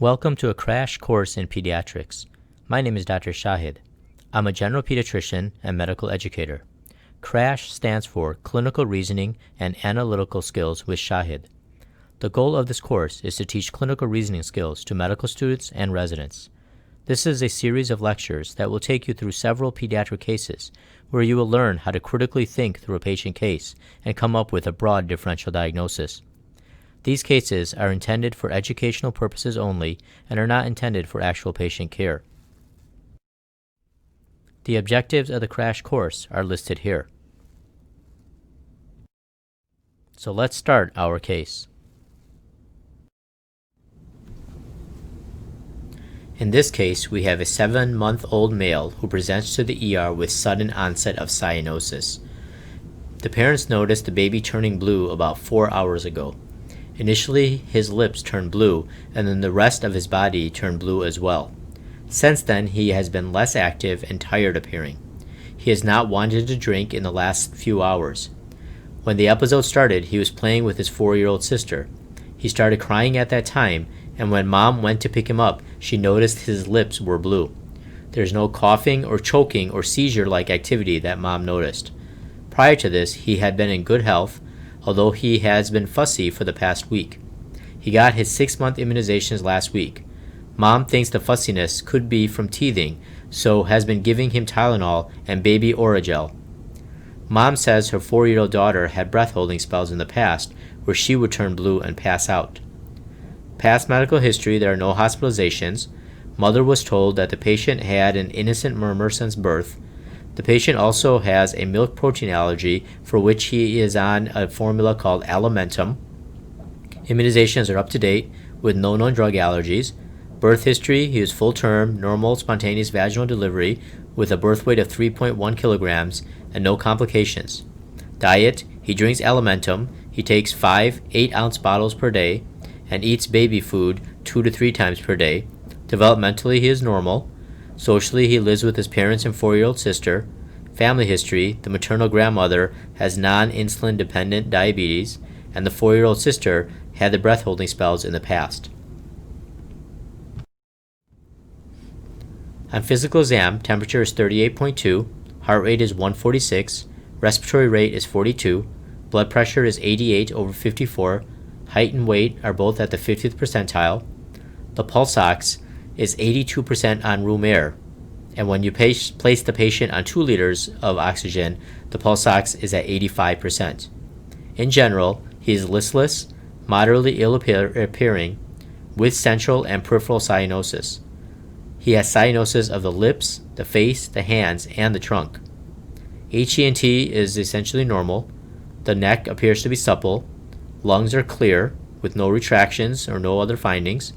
Welcome to a crash course in pediatrics. My name is Dr. Shahid. I'm a general pediatrician and medical educator. CRASH stands for Clinical Reasoning and Analytical Skills with Shahid. The goal of this course is to teach clinical reasoning skills to medical students and residents. This is a series of lectures that will take you through several pediatric cases where you will learn how to critically think through a patient case and come up with a broad differential diagnosis. These cases are intended for educational purposes only and are not intended for actual patient care. The objectives of the crash course are listed here. So let's start our case. In this case, we have a 7-month-old male who presents to the ER with sudden onset of cyanosis. The parents noticed the baby turning blue about 4 hours ago. Initially, his lips turned blue, and then the rest of his body turned blue as well. Since then, he has been less active and tired appearing. He has not wanted to drink in the last few hours. When the episode started, he was playing with his 4-year-old sister. He started crying at that time, and when Mom went to pick him up, she noticed his lips were blue. There's no coughing or choking or seizure-like activity that Mom noticed. Prior to this, he had been in good health, although he has been fussy for the past week. He got his 6-month immunizations last week. Mom thinks the fussiness could be from teething, so has been giving him Tylenol and baby Oragel. Mom says her 4-year-old daughter had breath-holding spells in the past where she would turn blue and pass out. Past medical history, there are no hospitalizations. Mother was told that the patient had an innocent murmur since birth. The patient also has a milk protein allergy for which he is on a formula called Alimentum. Immunizations are up to date with no known drug allergies. Birth history, he was full term, normal spontaneous vaginal delivery with a birth weight of 3.1 kilograms and no complications. Diet, he drinks Alimentum. He takes 5 8-ounce bottles per day and eats baby food 2 to 3 times per day. Developmentally, he is normal. Socially, he lives with his parents and 4-year-old sister. Family history, the maternal grandmother has non-insulin dependent diabetes, and the 4-year-old sister had the breath-holding spells in the past. On physical exam, temperature is 38.2, heart rate is 146, respiratory rate is 42, blood pressure is 88/54, height and weight are both at the 50th percentile. The pulse ox is 82% on room air, and when you place the patient on 2 liters of oxygen, the pulse ox is at 85%. In general, he is listless, moderately ill appearing, with central and peripheral cyanosis. He has cyanosis of the lips, the face, the hands, and the trunk. HENT is essentially normal. The neck appears to be supple. Lungs are clear, with no retractions or no other findings.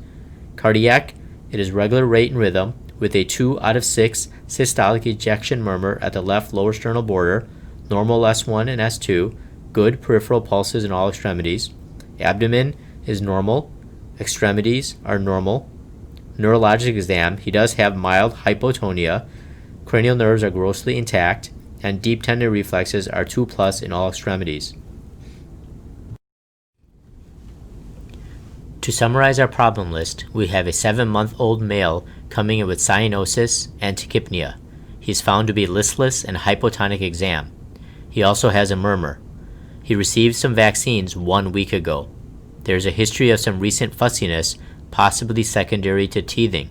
Cardiac, it is regular rate and rhythm, with a 2 out of 6 systolic ejection murmur at the left lower sternal border, normal S1 and S2, good peripheral pulses in all extremities. Abdomen is normal. Extremities are normal. Neurologic exam, he does have mild hypotonia. Cranial nerves are grossly intact, and deep tendon reflexes are 2+ in all extremities. To summarize our problem list, we have a 7-month-old male coming in with cyanosis and tachypnea. He is found to be listless and hypotonic exam. He also has a murmur. He received some vaccines 1 week ago. There is a history of some recent fussiness, possibly secondary to teething.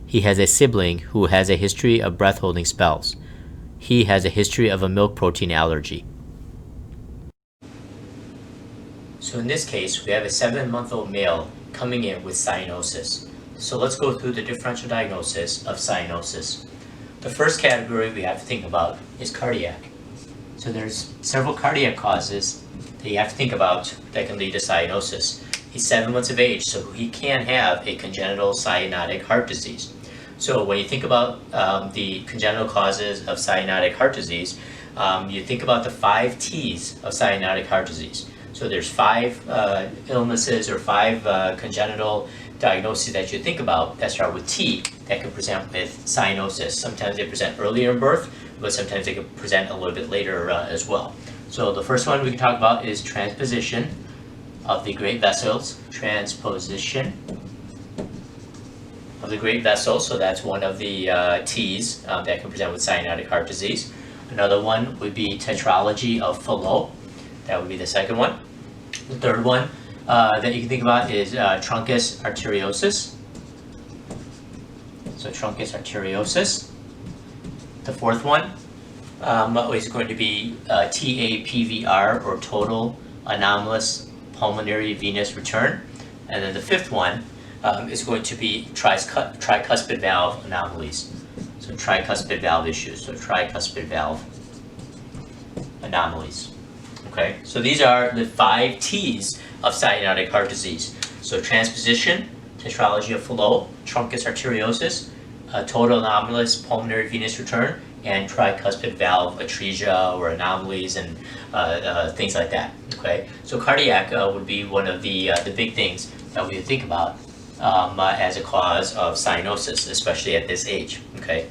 He has a sibling who has a history of breath-holding spells. He has a history of a milk protein allergy. So in this case, we have a 7-month-old male coming in with cyanosis. So let's go through the differential diagnosis of cyanosis. The first category we have to think about is cardiac. So there's several cardiac causes that you have to think about that can lead to cyanosis. He's 7 months of age, so he can have a congenital cyanotic heart disease. So when you think about the congenital causes of cyanotic heart disease, you think about the 5 T's of cyanotic heart disease. So there's 5 illnesses or 5 congenital diagnoses that you think about that start with T that can present with cyanosis. Sometimes they present earlier in birth, but sometimes they can present a little bit later as well. So the first one we can talk about is transposition of the great vessels. Transposition. of the great vessel, so that's one of the T's that can present with cyanotic heart disease. Another one would be tetralogy of Fallot. That would be the second one. The third one that you can think about is Truncus Arteriosus. So Truncus Arteriosus. The fourth one is going to be TAPVR, or total anomalous pulmonary venous return. And then the fifth one is going to be tricuspid valve anomalies. So tricuspid valve issues, so tricuspid valve anomalies. Okay, so these are the 5 T's of cyanotic heart disease. So transposition, tetralogy of Fallot, Truncus Arteriosus, total anomalous pulmonary venous return, and tricuspid valve atresia or anomalies and things like that. Okay, so cardiac would be one of the big things that we would think about as a cause of cyanosis, especially at this age. Okay,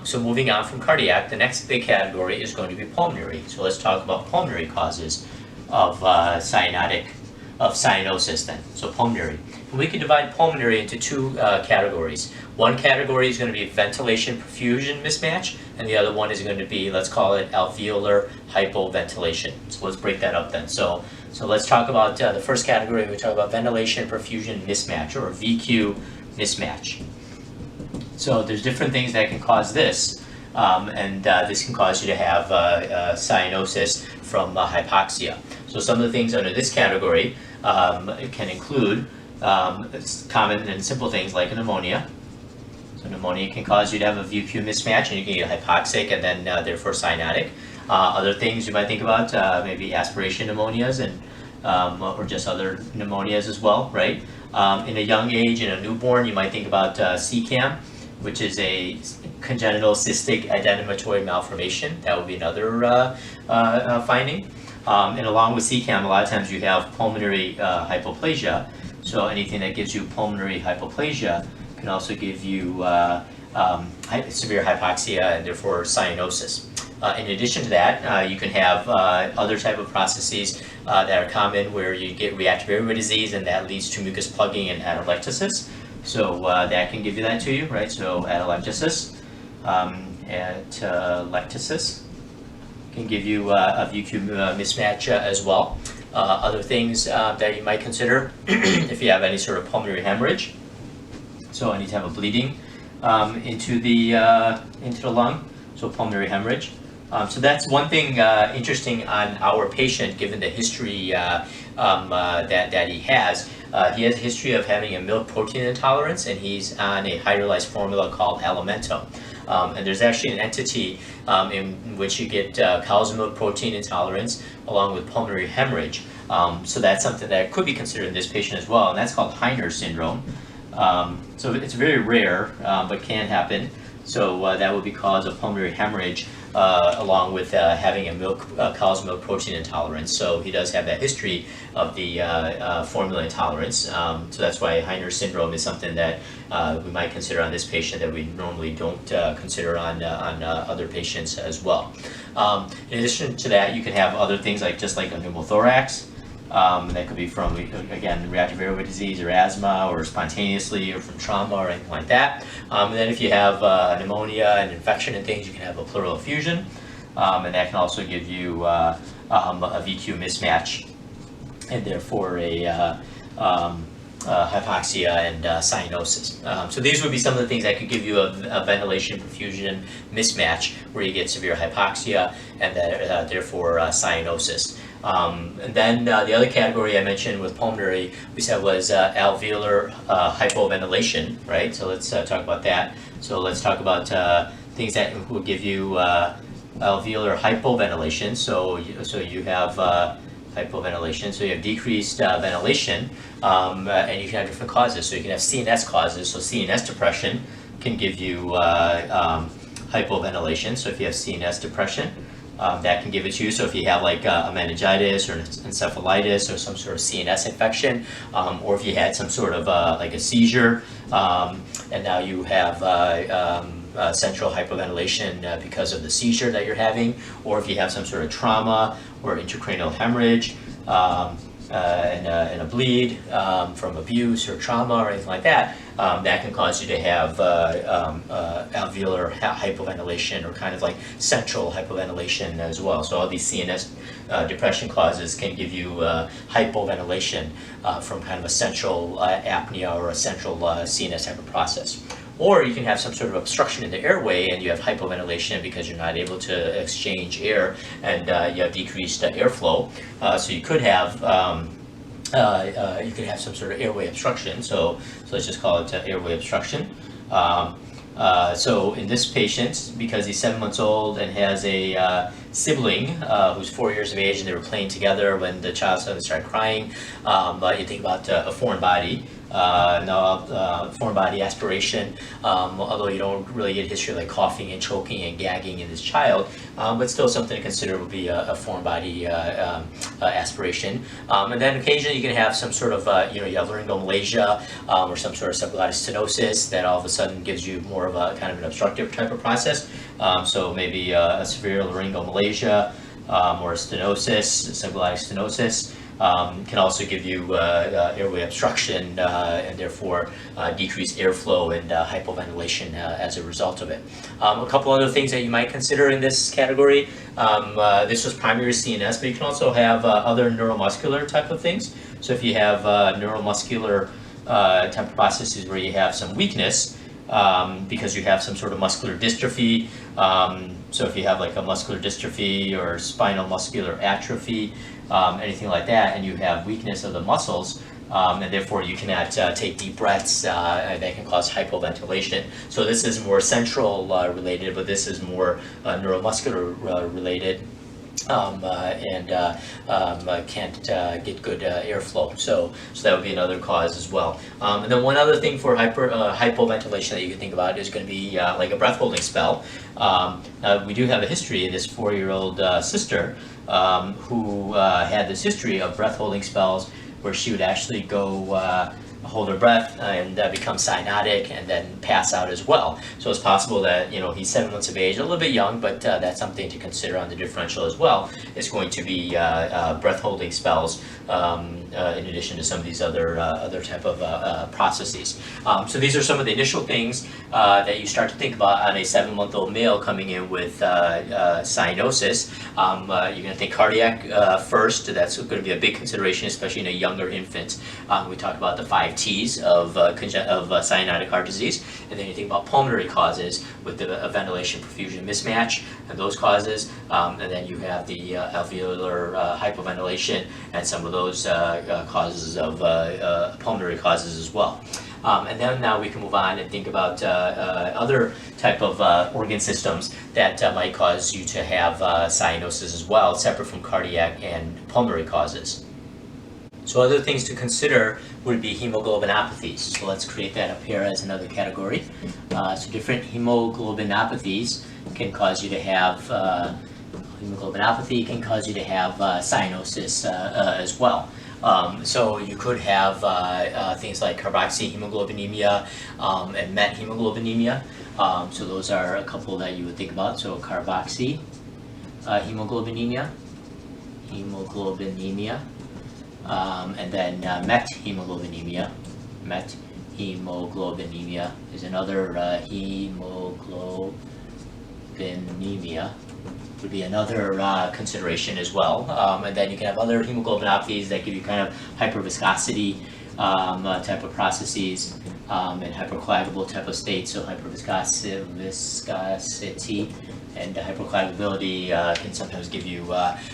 so moving on from cardiac, the next big category is going to be pulmonary. So let's talk about pulmonary causes of cyanosis then. So pulmonary. And we can divide pulmonary into 2 categories. One category is going to be ventilation perfusion mismatch, and the other one is going to be, let's call it alveolar hypoventilation. So let's break that up then. So let's talk about the first category. We talk about ventilation perfusion mismatch, or VQ mismatch. So there's different things that can cause this, and this can cause you to have cyanosis from hypoxia. So some of the things under this category can include common and simple things like pneumonia. So pneumonia can cause you to have a VQ mismatch, and you can get hypoxic and then therefore cyanotic. Other things you might think about, maybe aspiration pneumonias and or just other pneumonias as well, right? In a young age, in a newborn, you might think about CCAM, which is a congenital cystic adenomatoid malformation. That would be another finding. And along with CCAM, a lot of times you have pulmonary hypoplasia. So anything that gives you pulmonary hypoplasia can also give you severe hypoxia and therefore cyanosis. In addition to that, you can have other type of processes that are common where you get reactive airway disease, and that leads to mucus plugging and atelectasis. So that can give you that to you, right? So atelectasis, can give you a VQ mismatch as well. Other things that you might consider if you have any sort of pulmonary hemorrhage, so any type of bleeding into the lung, so pulmonary hemorrhage. So that's one thing interesting on our patient, given the history that he has. He has a history of having a milk protein intolerance, and he's on a hydrolyzed formula called Alimento. And there's actually an entity in which you get cow's milk protein intolerance along with pulmonary hemorrhage. So that's something that could be considered in this patient as well, and that's called Heiner syndrome. So it's very rare, but can happen. So that would be cause of pulmonary hemorrhage along with having a cow's milk protein intolerance. So he does have that history of the formula intolerance. So that's why Heiner syndrome is something that we might consider on this patient that we normally don't consider on other patients as well. In addition to that, you can have other things like just like a pneumothorax. That could be from, again, reactive airway disease or asthma or spontaneously or from trauma or anything like that. And then if you have pneumonia and infection and things, you can have a pleural effusion. And that can also give you a VQ mismatch and therefore a hypoxia and cyanosis. So these would be some of the things that could give you a ventilation perfusion mismatch where you get severe hypoxia and therefore cyanosis. And then the other category I mentioned with pulmonary, we said was alveolar hypoventilation, right? So let's talk about that. So let's talk about things that will give you alveolar hypoventilation. So you have hypoventilation, so you have decreased ventilation, and you can have different causes. So you can have CNS causes, so CNS depression can give you hypoventilation. So if you have CNS depression, that can give it to you. So if you have like a meningitis or encephalitis or some sort of CNS infection, or if you had some sort of like a seizure, and now you have central hypoventilation because of the seizure that you're having, or if you have some sort of trauma or intracranial hemorrhage, and a bleed from abuse or trauma or anything like that, that can cause you to have alveolar hypoventilation or kind of like central hypoventilation as well. So all these CNS depression causes can give you hypoventilation from kind of a central apnea or a central CNS type of process. Or you can have some sort of obstruction in the airway and you have hypoventilation because you're not able to exchange air and you have decreased airflow. So you could have some sort of airway obstruction. So let's just call it airway obstruction. So in this patient, because he's 7 months old and has a sibling who's 4 years of age and they were playing together when the child suddenly started crying, you think about a foreign body. Foreign body aspiration, although you don't really get a history of like coughing and choking and gagging in this child, but still something to consider would be a foreign body aspiration. And then occasionally you can have some sort of, you have laryngomalacia or some sort of subglottic stenosis that all of a sudden gives you more of a kind of an obstructive type of process. So maybe a severe laryngomalacia or a stenosis, subglottic stenosis. Can also give you airway obstruction and therefore decreased airflow and hypoventilation as a result of it. A couple other things that you might consider in this category. This was primary CNS, but you can also have other neuromuscular type of things. So if you have neuromuscular type of processes where you have some weakness because you have some sort of muscular dystrophy. So if you have like a muscular dystrophy or spinal muscular atrophy, anything like that, and you have weakness of the muscles, and therefore you cannot take deep breaths, and that can cause hypoventilation. So this is more central related, but this is more neuromuscular related. And can't get good airflow. So that would be another cause as well. And then one other thing for hypoventilation that you can think about is going to be like a breath holding spell. We do have a history of this 4-year-old sister who had this history of breath holding spells where she would actually go hold her breath and become cyanotic and then pass out as well. So it's possible that he's 7 months of age, a little bit young, but that's something to consider on the differential as well. It's going to be breath holding spells in addition to some of these other type of processes. So these are some of the initial things that you start to think about on a 7-month-old male coming in with cyanosis. You're going to think cardiac first. That's going to be a big consideration, especially in a younger infant. We talked about the 5 T's of cyanotic heart disease, and then you think about pulmonary causes with the ventilation perfusion mismatch and those causes, and then you have the alveolar hypoventilation and some of those causes of pulmonary causes as well. And then now we can move on and think about other type of organ systems that might cause you to have cyanosis as well, separate from cardiac and pulmonary causes. So other things to consider would be hemoglobin apathies. So let's create that up here as another category. So different hemoglobin apathies can cause you to have hemoglobin apathy can cause you to have cyanosis as well. So you could have things like carboxyhemoglobinemia and methemoglobinemia. So those are a couple that you would think about. So carboxy hemoglobinemia, and then methemoglobinemia. Methemoglobinemia is another hemoglobinemia would be another consideration as well. And then you can have other hemoglobinopathies that give you kind of hyperviscosity type of processes and hypercoagulable type of states. So hyperviscosity and hypercoagulability can sometimes give you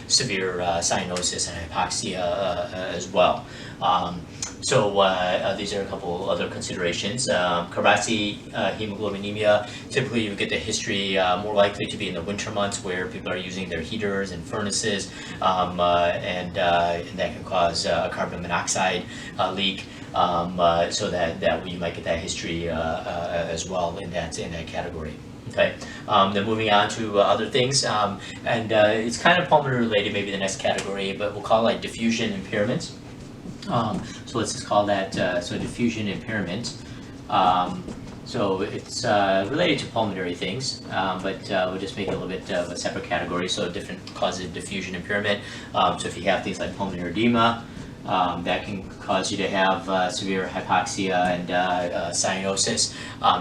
severe cyanosis and hypoxia as well. So these are a couple other considerations. Carboxyhemoglobinemia, typically you get the history more likely to be in the winter months where people are using their heaters and furnaces, and that can cause a carbon monoxide leak. So that you might get that history as well in that category. Okay, then moving on to other things, and it's kind of pulmonary related, maybe the next category, but we'll call it like diffusion impairment. So let's just call that diffusion impairment. So it's related to pulmonary things, but we'll just make it a little bit of a separate category. So different causes of diffusion impairment. So if you have things like pulmonary edema, That can cause you to have severe hypoxia and cyanosis.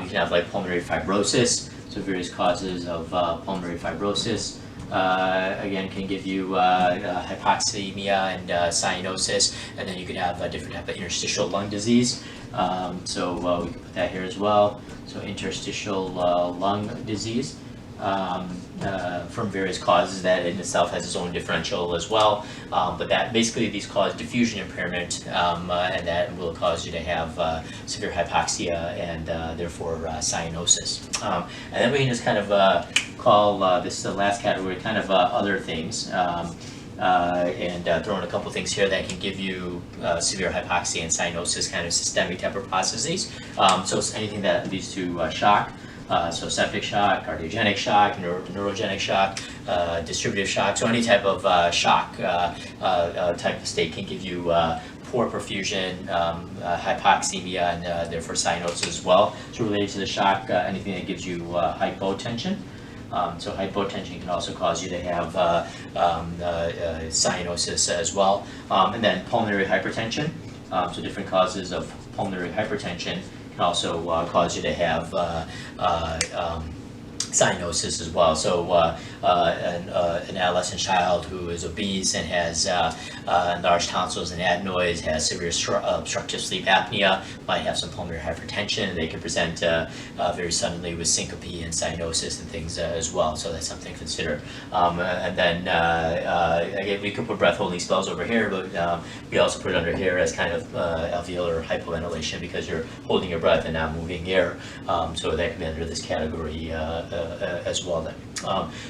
You can have like pulmonary fibrosis, so various causes of pulmonary fibrosis. Again, can give you hypoxemia and cyanosis, and then you could have a different type of interstitial lung disease. So we can put that here as well. So interstitial lung disease. From various causes that in itself has its own differential as well, but that basically these cause diffusion impairment, and that will cause you to have severe hypoxia and therefore cyanosis. And then we can just kind of call this the last category kind of other things. And throw in a couple things here that can give you severe hypoxia and cyanosis, kind of systemic type of processes. So it's anything that leads to shock. So septic shock, cardiogenic shock, neurogenic shock, distributive shock. So any type of shock type of state can give you poor perfusion, hypoxemia, and therefore cyanosis as well. So related to the shock, anything that gives you hypotension. So hypotension can also cause you to have cyanosis as well. And then pulmonary hypertension. So different causes of pulmonary hypertension can also cause you to have cyanosis as well. So an adolescent child who is obese and has enlarged tonsils and adenoids, has severe obstructive sleep apnea, might have some pulmonary hypertension, and they can present very suddenly with syncope and cyanosis and things as well. So that's something to consider. And then again, we could put breath holding spells over here, but we also put it under here as kind of alveolar hypoventilation because you're holding your breath and not moving air. So that can be under this category as well then.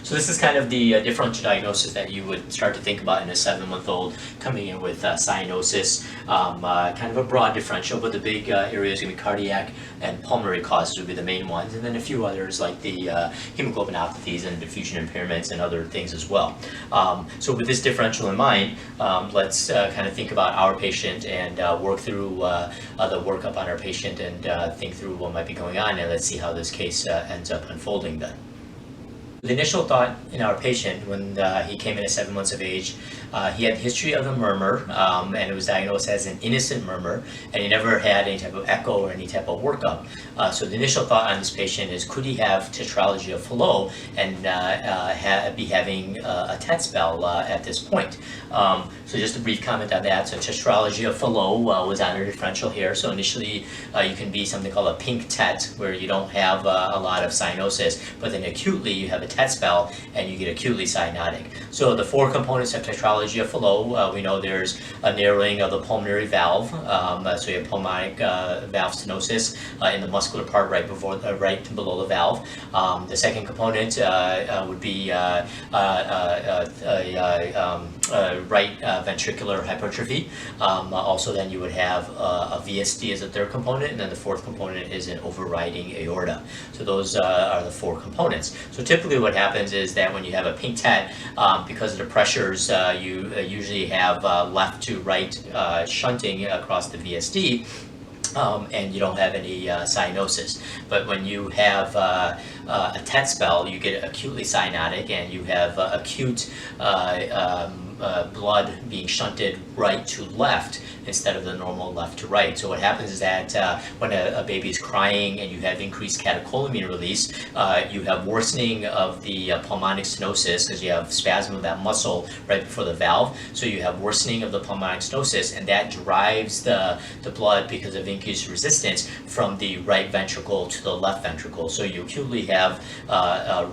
So this is kind of the differential diagnosis that you would start to think about in a 7-month-old coming in with cyanosis. Kind of a broad differential, but the big areas are going to be cardiac and pulmonary causes would be the main ones, and then a few others like the hemoglobin apathies and diffusion impairments and other things as well. So with this differential in mind, let's kind of think about our patient and work through the workup on our patient and think through what might be going on, and let's see how this case ends up unfolding then. The initial thought in our patient when he came in at 7 months of age, he had a history of a murmur, and it was diagnosed as an innocent murmur, and he never had any type of echo or any type of workup. So the initial thought on this patient is, could he have tetralogy of Fallot and be having a TET spell at this point? So just a brief comment on that. So tetralogy of Fallot was on our differential here. So initially you can be something called a pink TET, where you don't have a lot of cyanosis, but then acutely you have a TET spell and you get acutely cyanotic. So the 4 components of tetralogy of Fallot, we know there's a narrowing of the pulmonary valve. So you have pulmonic valve stenosis in the muscular part right below the valve. The second component would be right ventricular hypertrophy. Also then you would have a VSD as a third component, and then the fourth component is an overriding aorta. So those are the 4 components. So typically what happens is that when you have a pink TET, because of the pressures, you usually have left to right shunting across the VSD, and you don't have any cyanosis. But when you have a TET spell, you get acutely cyanotic, and you have acute blood being shunted right to left instead of the normal left to right. So what happens is that when a baby is crying and you have increased catecholamine release, you have worsening of the pulmonic stenosis because you have spasm of that muscle right before the valve. So you have worsening of the pulmonic stenosis, and that drives the blood because of increased resistance from the right ventricle to the left ventricle. So you acutely have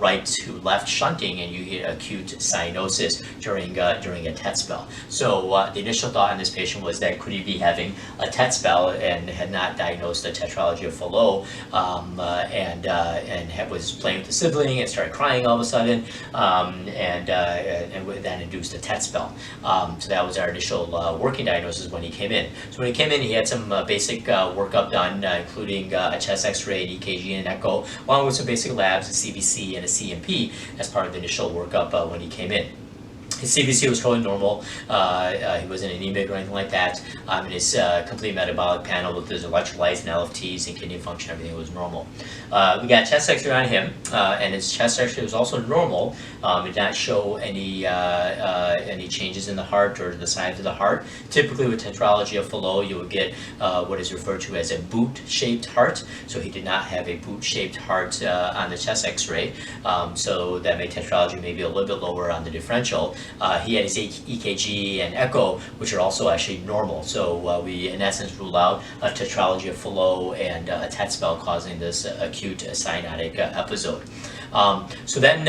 right to left shunting, and you get acute cyanosis during a TET spell. So the initial thought in this patient was that could he be having a TET spell and had not diagnosed the tetralogy of Fallot, and was playing with the sibling and started crying all of a sudden, and that induced a TET spell. So that was our initial working diagnosis when he came in. So when he came in, he had some basic workup done, including a chest X-ray, an EKG, and an echo, along with some basic labs, a CBC and a CMP, as part of the initial workup when he came in. His CBC was totally normal. He wasn't anemic or anything like that. And his complete metabolic panel with his electrolytes and LFTs and kidney function, everything was normal. We got chest X-ray on him, and his chest X-ray was also normal. It did not show any changes in the heart or the size of the heart. Typically, with tetralogy of Fallot, you would get what is referred to as a boot-shaped heart. So he did not have a boot-shaped heart on the chest X-ray. So that made tetralogy maybe a little bit lower on the differential. He had his EKG and echo, which are also actually normal. So we, in essence, rule out a tetralogy of Fallot and a TET spell causing this acute cyanotic episode. So then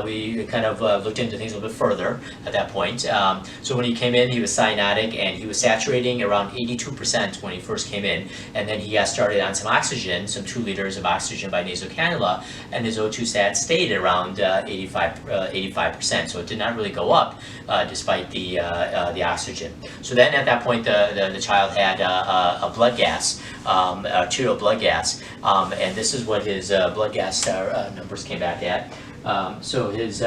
we kind of looked into things a little bit further at that point. So when he came in, he was cyanotic and he was saturating around 82% when he first came in. And then he got started on some oxygen, some 2 liters of oxygen by nasal cannula, and his O2 sat stayed around 85%. So it did not really go up despite the oxygen. So then at that point, the child had a blood gas, arterial blood gas, and this is what his blood gas numbers came back at. So his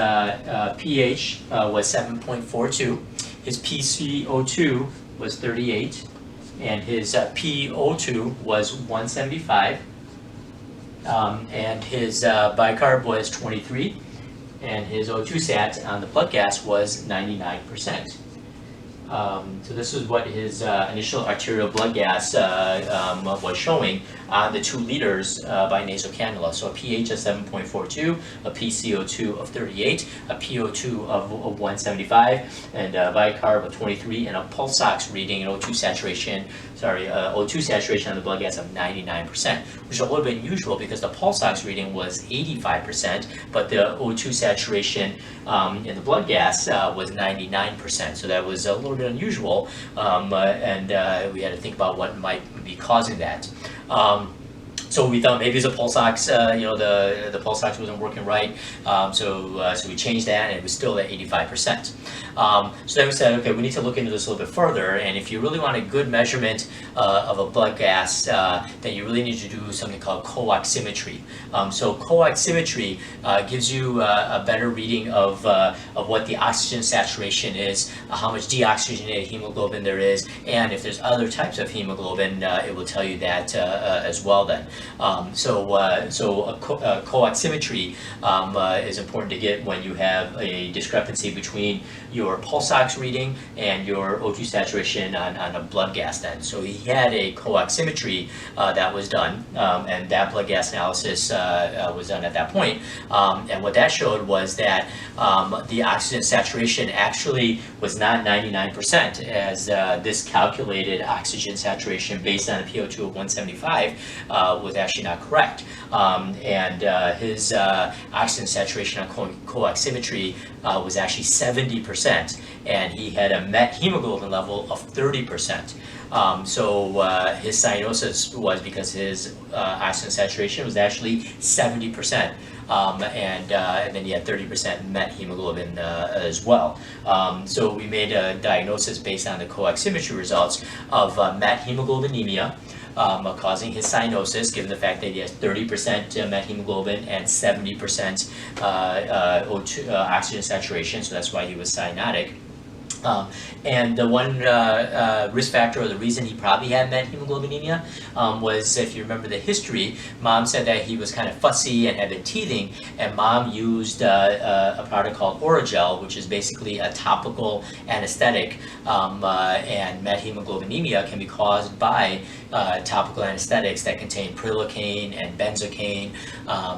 pH was 7.42, his PCO2 was 38, and his PO2 was 175, and his bicarb was 23, and his O2 sat on the blood gas was 99%. So this is what his initial arterial blood gas was showing on the 2 liters by nasal cannula. So a pH of 7.42, a PCO2 of 38, a PO2 of 175, and a bicarb of 23, and a pulse ox reading and O2 saturation on the blood gas of 99%, which is a little bit unusual because the pulse ox reading was 85%, but the O2 saturation in the blood gas was 99%. So that was a little bit unusual, and we had to think about what might be causing that. So we thought maybe it's a pulse ox, the pulse ox wasn't working right, so we changed that, and it was still at 85%. So then we said, okay, we need to look into this a little bit further, and if you really want a good measurement of a blood gas, then you really need to do something called coaximetry. So coaximetry gives you a better reading of what the oxygen saturation is, how much deoxygenated hemoglobin there is, and if there's other types of hemoglobin, it will tell you that as well then. So coaximetry is important to get when you have a discrepancy between your pulse ox reading and your O2 saturation on a blood gas then. So he had a coaximetry that was done, and that blood gas analysis was done at that point. And what that showed was that the oxygen saturation actually was not 99%, as this calculated oxygen saturation based on a PO2 of 175 was actually not correct. And his oxygen saturation on coaximetry was actually 70%, and he had a met hemoglobin level of 30%. So his cyanosis was because his oxygen saturation was actually 70%. And then he had 30% met hemoglobin as well. So we made a diagnosis based on the coaximetry results of met hemoglobinemia, causing his cyanosis, given the fact that he has 30% met hemoglobin and 70% O2, oxygen saturation, so that's why he was cyanotic. And the one risk factor, or the reason he probably had met hemoglobinemia, was, if you remember the history, Mom said that he was kind of fussy and had been teething, and Mom used a product called Oragel, which is basically a topical anesthetic, and met hemoglobinemia can be caused by topical anesthetics that contain prilocaine and benzocaine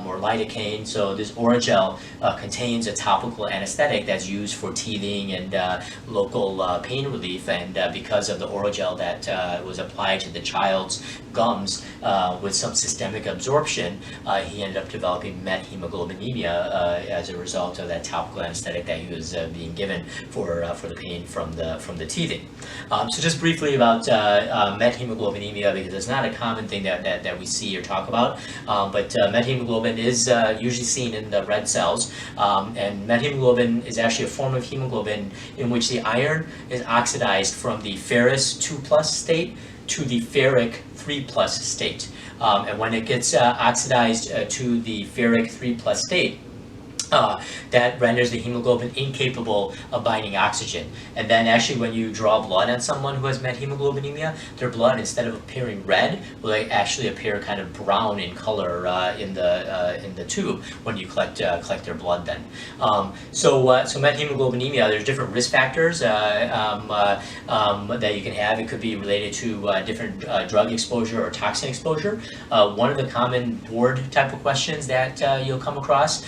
or lidocaine. So this Oragel contains a topical anesthetic that's used for teething and local pain relief, and because of the Oragel that was applied to the child's gums with some systemic absorption, he ended up developing met hemoglobinemia as a result of that topical anesthetic that he was being given for the pain from the teething. So just briefly about met hemoglobinemia, because it's not a common thing that we see or talk about, but met hemoglobin is usually seen in the red cells, and met hemoglobin is actually a form of hemoglobin in which the iron is oxidized from the ferrous 2+ state to the ferric 3+ state. And when it gets oxidized to the ferric 3+ state, that renders the hemoglobin incapable of binding oxygen. And then actually when you draw blood on someone who has methemoglobinemia, their blood, instead of appearing red, will actually appear kind of brown in color in the tube when you collect their blood then. So methemoglobinemia, there's different risk factors that you can have. It could be related to different drug exposure or toxin exposure. One of the common board type of questions that you'll come across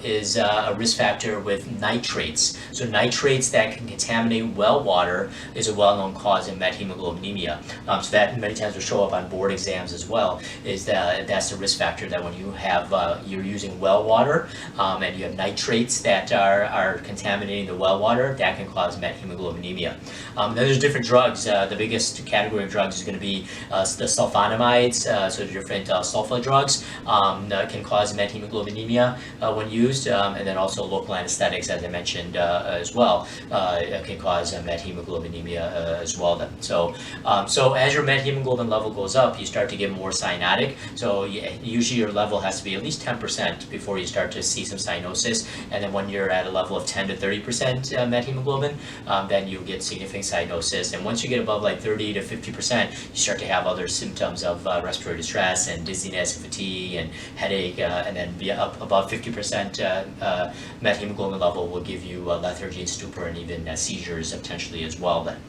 is a risk factor with nitrates. So nitrates that can contaminate well water is a well-known cause in methemoglobinemia. So that many times will show up on board exams as well, is that's the risk factor, that when you have, you're using well water and you have nitrates that are contaminating the well water, that can cause methemoglobinemia. Then there's different drugs. The biggest category of drugs is going to be the sulfonamides, so the different sulfa drugs can cause methemoglobinemia when used. And then also local anesthetics, as I mentioned as well, can cause methemoglobinemia as well. Then. So as your methemoglobin level goes up, you start to get more cyanotic. So usually your level has to be at least 10% before you start to see some cyanosis. And then when you're at a level of 10 to 30% methemoglobin, then you get significant cyanosis. And once you get above like 30 to 50%, you start to have other symptoms of respiratory distress and dizziness, fatigue, and headache. And then be up above 50% methemoglobin level will give you lethargy and stupor and even seizures potentially as well then.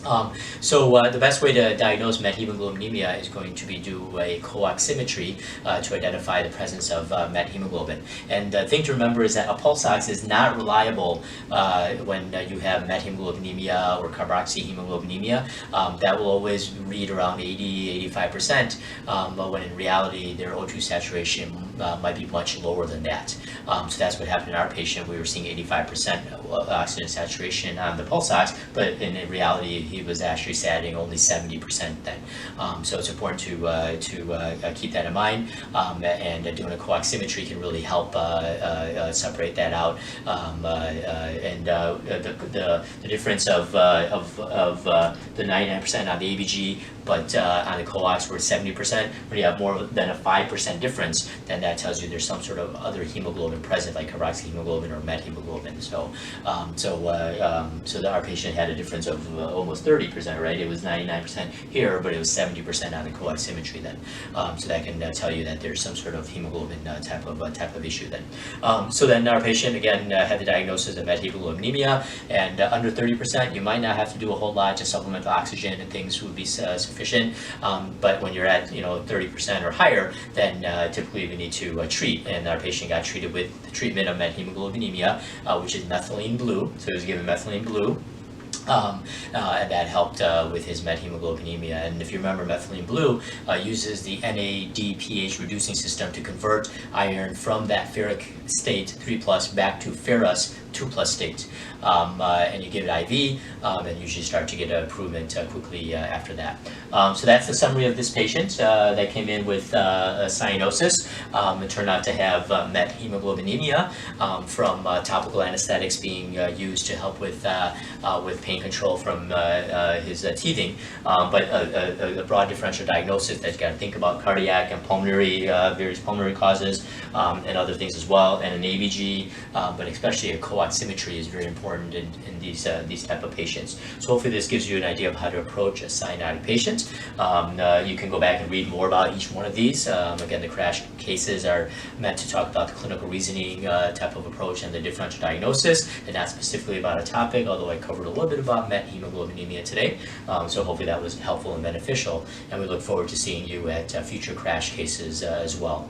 The best way to diagnose methemoglobinemia is going to be do a coaximetry to identify the presence of methemoglobin. And the thing to remember is that a pulse ox is not reliable when you have methemoglobinemia or carboxyhemoglobinemia. That will always read around 80-85%, but when in reality their O2 saturation might be much lower than that. So that's what happened in our patient. We were seeing 85% oxygen saturation on the pulse ox, but in reality he was actually satting only 70% then. So it's important to keep that in mind, and doing a coaximetry can really help separate that out. The difference of the 99% on the ABG, but on the coax we're at 70%. When you have more than a 5% difference, then that tells you there's some sort of other hemoglobin present, like carboxyhemoglobin or methemoglobin. So our patient had a difference of almost 30%, right? It was 99% here, but it was 70% on the coaximetry then. So that can tell you that there's some sort of hemoglobin type of issue then. So then our patient again had the diagnosis of methemoglobinemia, and under 30%, you might not have to do a whole lot. Just supplement the oxygen and things would be sufficient. But when you're at 30% or higher, then typically we need to treat. And our patient got treated with the treatment of methemoglobinemia, which is methylene blue. So he was given methylene blue. And that helped with his methemoglobinemia. And if you remember, methylene blue uses the NADPH reducing system to convert iron from that ferric state 3+ back to ferrous 2+ state. And you give it IV, and usually start to get an improvement quickly after that. So that's the summary of this patient that came in with cyanosis. It turned out to have methemoglobinemia from topical anesthetics being used to help with pain control from his teething, but a broad differential diagnosis that you got to think about: cardiac and pulmonary, various pulmonary causes, and other things as well, and an ABG, but especially a coaximetry is very important in these type of patients. So hopefully this gives you an idea of how to approach a cyanotic patient. You can go back and read more about each one of these. Again, the CRASSH cases are meant to talk about the clinical reasoning type of approach and the differential diagnosis, and not specifically about a topic, although I covered a little bit about methemoglobinemia today. So hopefully that was helpful and beneficial, and we look forward to seeing you at future CRASSH cases as well.